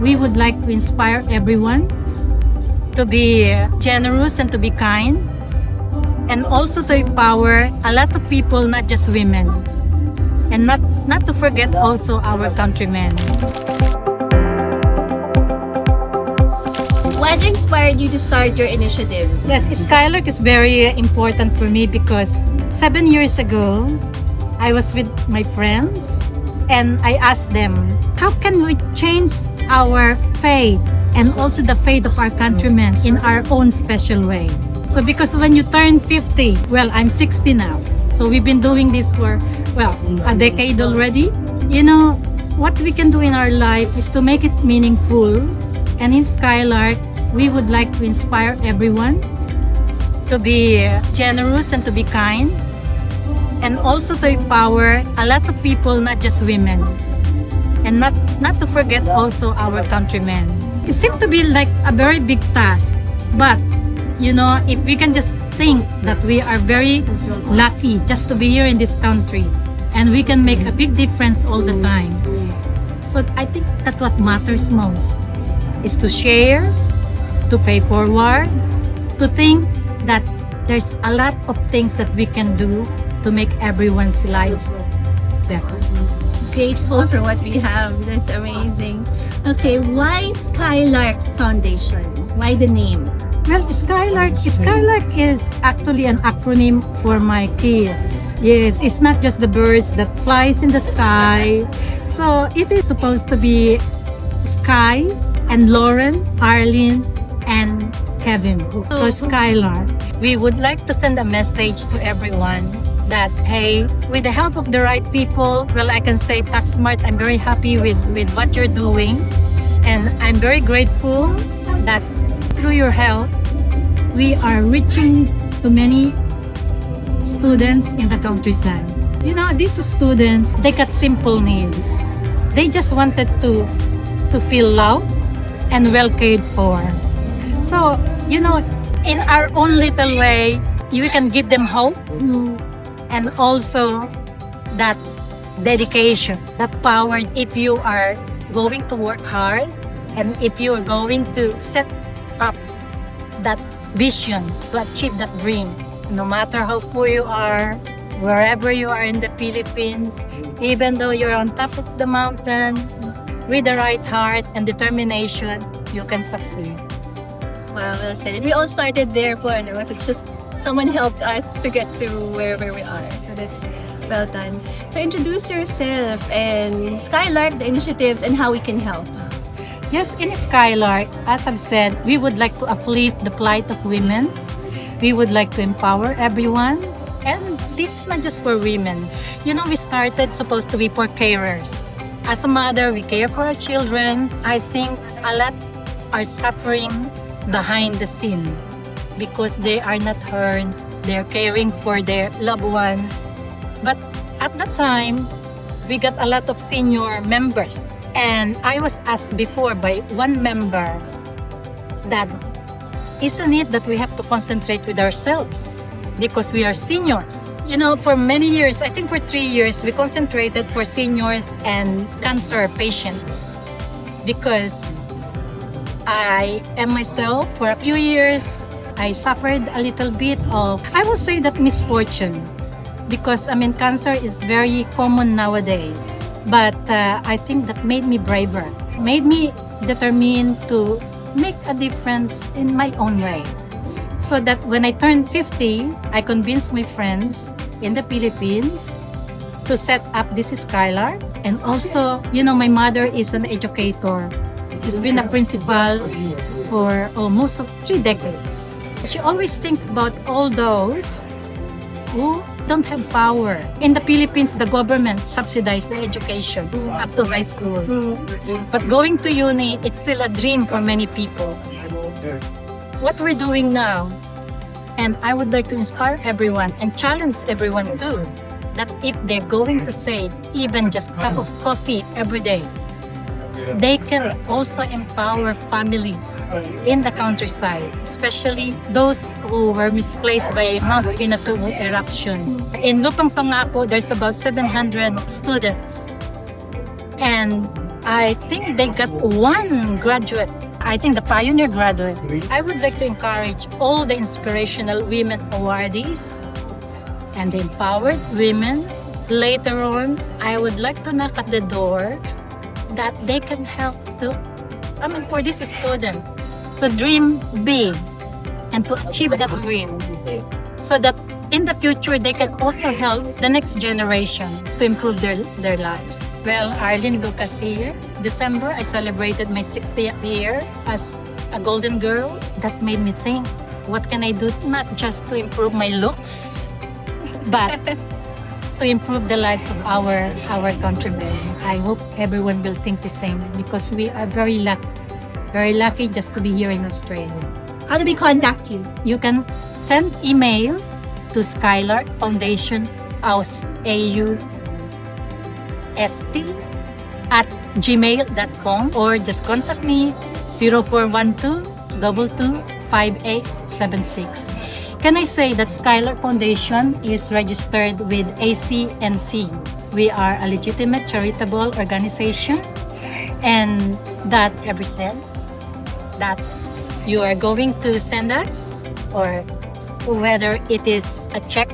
we would like to inspire everyone to be generous and to be kind, and also to empower a lot of people, not just women, and not to forget also our countrymen. What inspired you to start your initiatives? Yes, Skylark is very important for me because 7 years ago, I was with my friends and I asked them, how can we change our faith and also the faith of our countrymen in our own special way? So because when you turn 50, well, I'm 60 now. So we've been doing this for, well, a decade already. You know, what we can do in our life is to make it meaningful. And in Skylark, we would like to inspire everyone to be generous and to be kind, and also to empower a lot of people, not just women, and not to forget also our countrymen. It seems to be like a very big task, but you know, if we can just think that we are very lucky just to be here in this country, and we can make a big difference all the time. So I think that what matters most is to share, to pay forward, to think that there's a lot of things that we can do to make everyone's life better. Grateful for what we have. That's amazing. Okay, why Skylark Foundation? Why the name? Well, Skylark is actually an acronym for my kids. Yes, it's not just the birds that flies in the sky. So it is supposed to be Sky and Lauren, Arlene, and Kevin. So Skylark. We would like to send a message to everyone that, hey, with the help of the right people, well, I can say TaxSmart, I'm very happy with what you're doing. And I'm very grateful that through your help, we are reaching to many students in the countryside. You know, these students, they got simple needs. They just wanted to feel loved and well cared for. So, you know, in our own little way, we can give them hope and also that dedication, that power. If you are going to work hard and if you are going to set up that vision to achieve that dream, no matter how poor you are, wherever you are in the Philippines, even though you're on top of the mountain, with the right heart and determination, you can succeed. Wow, well said. And we all started there po, ano? It's just someone helped us to get to wherever we are. So that's well done. So introduce yourself and Skylark, the initiatives, and how we can help. Yes, in Skylark, as I've said, we would like to uplift the plight of women. We would like to empower everyone. And this is not just for women. You know, we started supposed to be for carers. As a mother, we care for our children. I think a lot are suffering behind the scene because they are not heard. They're caring for their loved ones. But at that time, we got a lot of senior members. And I was asked before by one member that isn't it that we have to concentrate with ourselves because we are seniors. You know, for many years, I think for 3 years, we concentrated for seniors and cancer patients because I am myself, for a few years, I suffered a little bit of, I will say that misfortune, because I mean, cancer is very common nowadays. But I think that made me braver, made me determined to make a difference in my own way. So that when I turned 50, I convinced my friends in the Philippines to set up this Skylark. And also, you know, my mother is an educator. She's been a principal for almost 3 decades. She always thinks about all those who don't have power. In the Philippines, the government subsidized the education up to high school. But going to uni, it's still a dream for many people. What we're doing now, and I would like to inspire everyone and challenge everyone too, that if they're going to save even just a cup of coffee every day, they can also empower families in the countryside, especially those who were misplaced by Mount Pinatubo eruption. In Lupang Pangako, there's about 700 students. And I think they got one graduate. I think the pioneer graduate. I would like to encourage all the inspirational women awardees and the empowered women. Later on, I would like to knock at the door that they can help to, for these students to dream big and to achieve that dream, so that in the future they can also help the next generation to improve their lives. Well, Arlene Lucas here. December, I celebrated my 60th year as a golden girl. That made me think, what can I do not just to improve my looks, but to improve the lives of our countrymen. I hope everyone will think the same, because we are very lucky just to be here in Australia. How do we contact you? You can send email to Skylark Foundation Australia @gmail.com, or just contact me 0412 225876. Can I say that Skylark Foundation is registered with ACNC? We are a legitimate charitable organization, and that every cent that you are going to send us, or whether it is a check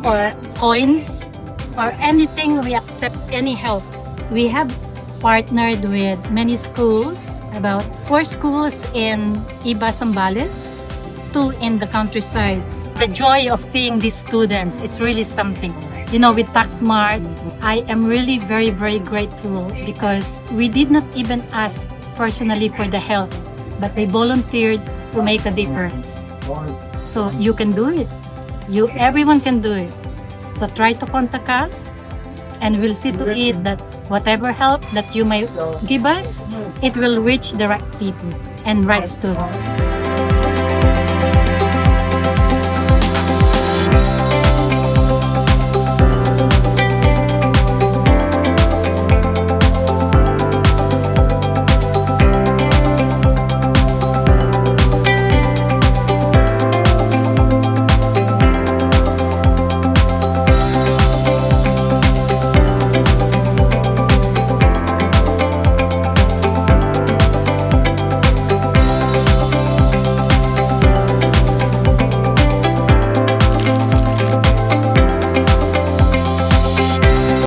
or coins or anything, we accept any help. We have partnered with many schools, about 4 schools in Iba, Zambales, 2 in the countryside. The joy of seeing these students is really something. With TaxSmart, I am really very, very grateful, because we did not even ask personally for the help, but they volunteered to make a difference. So you can do it. Everyone can do it. So try to contact us, and we'll see to it that whatever help that you may give us, it will reach the right people and right students.